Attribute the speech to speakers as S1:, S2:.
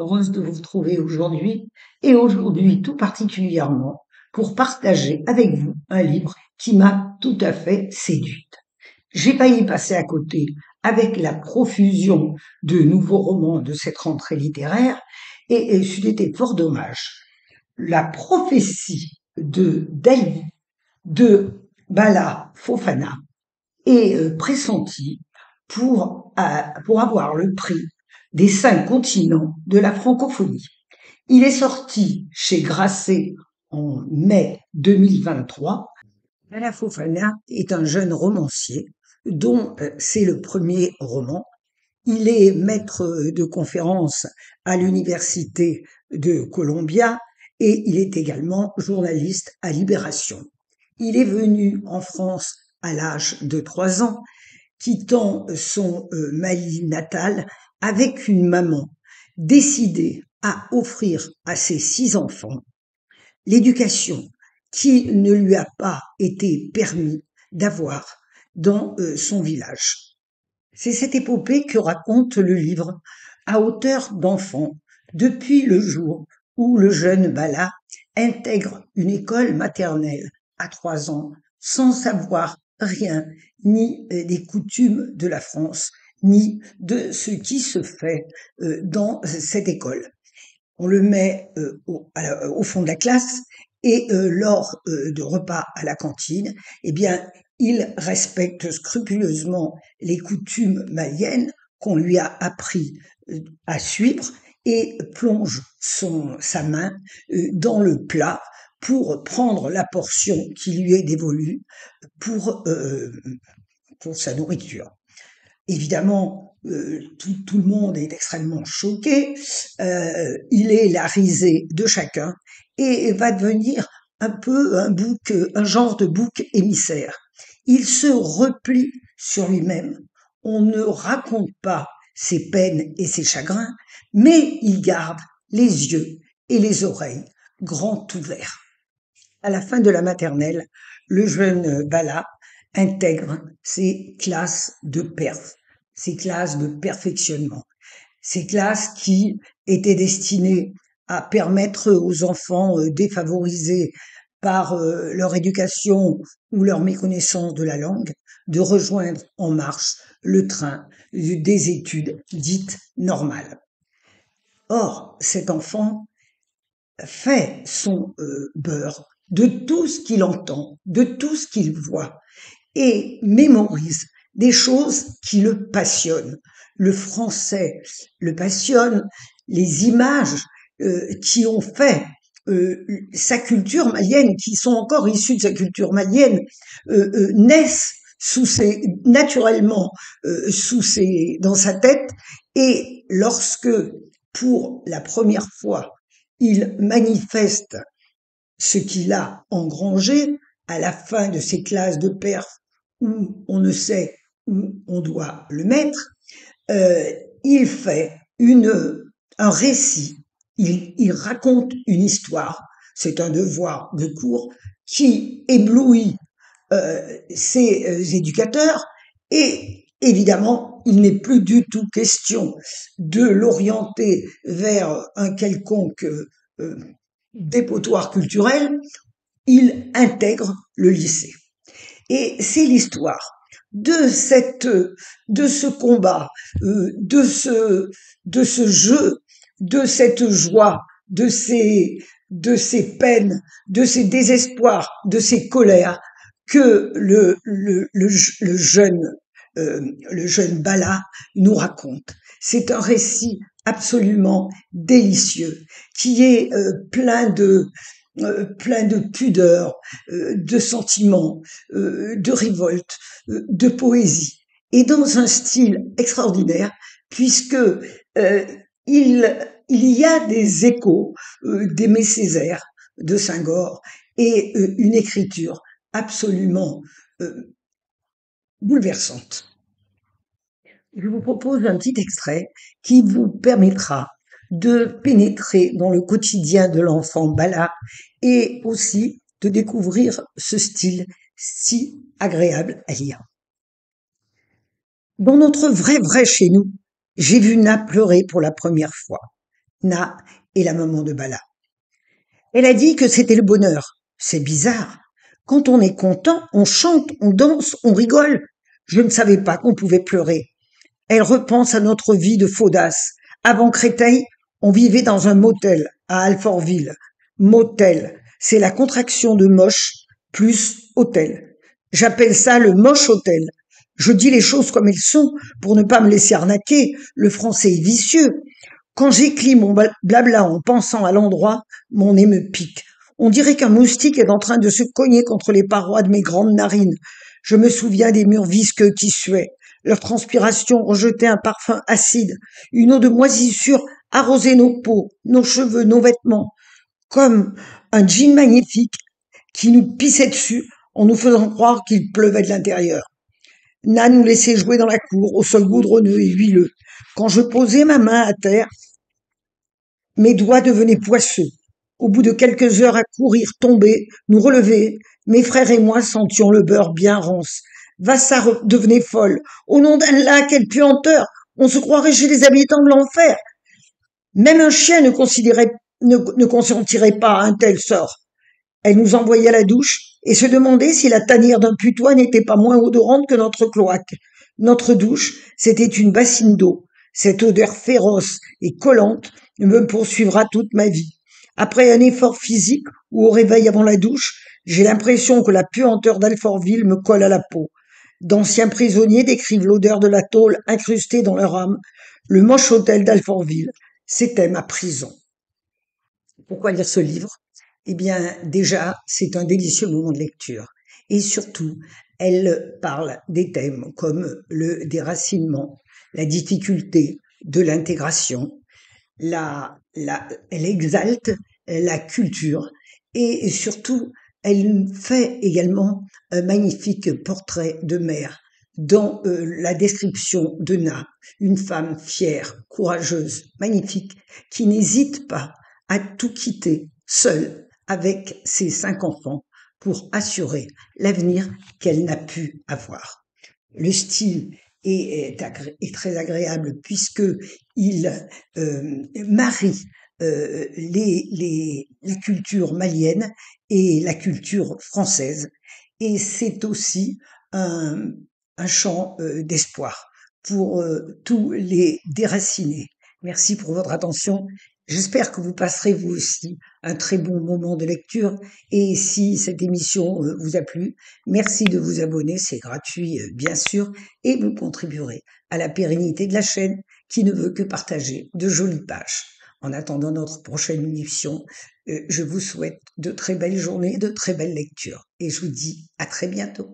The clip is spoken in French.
S1: heureuse de vous retrouver aujourd'hui, et aujourd'hui tout particulièrement pour partager avec vous un livre qui m'a tout à fait séduite. J'ai pas y passer à côté avec la profusion de nouveaux romans de cette rentrée littéraire, et c'eût été fort dommage. La prophétie de Dali de Bala Fofana est pressentie pour avoir le prix des 5 continents de la francophonie. Il est sorti chez Grasset en mai 2023. Bala Fofana est un jeune romancier dont c'est le premier roman. Il est maître de conférences à l'université de Columbia et il est également journaliste à Libération. Il est venu en France à l'âge de 3 ans, quittant son Mali natal avec une maman décidée à offrir à ses 6 enfants l'éducation qui ne lui a pas été permis d'avoir dans son village. C'est cette épopée que raconte le livre à hauteur d'enfant depuis le jour où le jeune Bala intègre une école maternelle à 3 ans sans savoir rien ni des coutumes de la France ni de ce qui se fait dans cette école. On le met au fond de la classe et lors de repas à la cantine, eh bien, il respecte scrupuleusement les coutumes maliennes qu'on lui a appris à suivre et plonge sa main dans le plat pour prendre la portion qui lui est dévolue pour sa nourriture. Évidemment, tout le monde est extrêmement choqué. Il est la risée de chacun et va devenir un peu un genre de bouc émissaire. Il se replie sur lui-même. On ne raconte pas ses peines et ses chagrins, mais il garde les yeux et les oreilles grands ouverts. À la fin de la maternelle, le jeune Bala intègre ces classes de perf, ces classes de perfectionnement, ces classes qui étaient destinées à permettre aux enfants défavorisés par leur éducation ou leur méconnaissance de la langue de rejoindre en marche le train des études dites normales. Or, cet enfant fait son beurre de tout ce qu'il entend, de tout ce qu'il voit, et mémorise des choses qui le passionnent. Le français le passionne, les images qui ont fait sa culture malienne, qui sont encore issues de sa culture malienne, naissent naturellement dans sa tête, et lorsque, pour la première fois, il manifeste ce qu'il a engrangé à la fin de ces classes de perf où on ne sait où on doit le mettre, il fait un récit, il raconte une histoire, c'est un devoir de cours qui éblouit ses éducateurs, et évidemment, il n'est plus du tout question de l'orienter vers un quelconque dépotoir culturel. Il intègre le lycée. Et c'est l'histoire de ce combat, de ce jeu, de cette joie, de ces peines, de ces désespoirs, de ces colères que le jeune Bala nous raconte. C'est un récit absolument délicieux qui est plein de pudeur, de sentiments, de révolte, de poésie, et dans un style extraordinaire, puisque il y a des échos d'Aimé Césaire, de Senghor, et une écriture absolument bouleversante. Je vous propose un petit extrait qui vous permettra de pénétrer dans le quotidien de l'enfant Bala et aussi de découvrir ce style si agréable à lire. Dans notre vrai chez nous, j'ai vu Na pleurer pour la première fois. Na est la maman de Bala. Elle a dit que c'était le bonheur. C'est bizarre. Quand on est content, on chante, on danse, on rigole. Je ne savais pas qu'on pouvait pleurer. Elle repense à notre vie de faudasse. Avant Créteil, on vivait dans un motel à Alfortville. Motel, c'est la contraction de moche plus hôtel. J'appelle ça le moche hôtel. Je dis les choses comme elles sont pour ne pas me laisser arnaquer. Le français est vicieux. Quand j'écris mon blabla en pensant à l'endroit, mon nez me pique. On dirait qu'un moustique est en train de se cogner contre les parois de mes grandes narines. Je me souviens des murs visqueux qui suaient. Leur transpiration rejetait un parfum acide. Une eau de moisissure arrosait nos peaux, nos cheveux, nos vêtements. Comme un jean magnifique qui nous pissait dessus en nous faisant croire qu'il pleuvait de l'intérieur. Na nous laissait jouer dans la cour, au sol goudronneux et huileux. Quand je posais ma main à terre, mes doigts devenaient poisseux. Au bout de quelques heures à courir, tomber, nous relever, mes frères et moi sentions le beurre bien rance. Vassa devenait folle. Au nom d'Allah, quelle puanteur! On se croirait chez les habitants de l'enfer. Même un chien ne consentirait pas à un tel sort. Elle nous envoyait à la douche et se demandait si la tanière d'un putois n'était pas moins odorante que notre cloaque. Notre douche, c'était une bassine d'eau. Cette odeur féroce et collante me poursuivra toute ma vie. Après un effort physique ou au réveil avant la douche, j'ai l'impression que la puanteur d'Alfortville me colle à la peau. D'anciens prisonniers décrivent l'odeur de la tôle incrustée dans leur âme. Le moche hôtel d'Alfortville, c'était ma prison. Pourquoi lire ce livre? Eh bien, déjà, c'est un délicieux moment de lecture. Et surtout, elle parle des thèmes comme le déracinement, la difficulté de l'intégration, elle exalte la culture et surtout, elle fait également un magnifique portrait de mère dans la description de Na, une femme fière, courageuse, magnifique, qui n'hésite pas à tout quitter seule avec ses 5 enfants pour assurer l'avenir qu'elle n'a pu avoir. Le style est très agréable puisque il marie la culture malienne et la culture française. Et c'est aussi un, un chant d'espoir pour tous les déracinés. Merci pour votre attention. J'espère que vous passerez vous aussi un très bon moment de lecture. Et si cette émission vous a plu, merci de vous abonner, c'est gratuit bien sûr, et vous contribuerez à la pérennité de la chaîne qui ne veut que partager de jolies pages. En attendant notre prochaine émission, je vous souhaite de très belles journées, de très belles lectures, et je vous dis à très bientôt.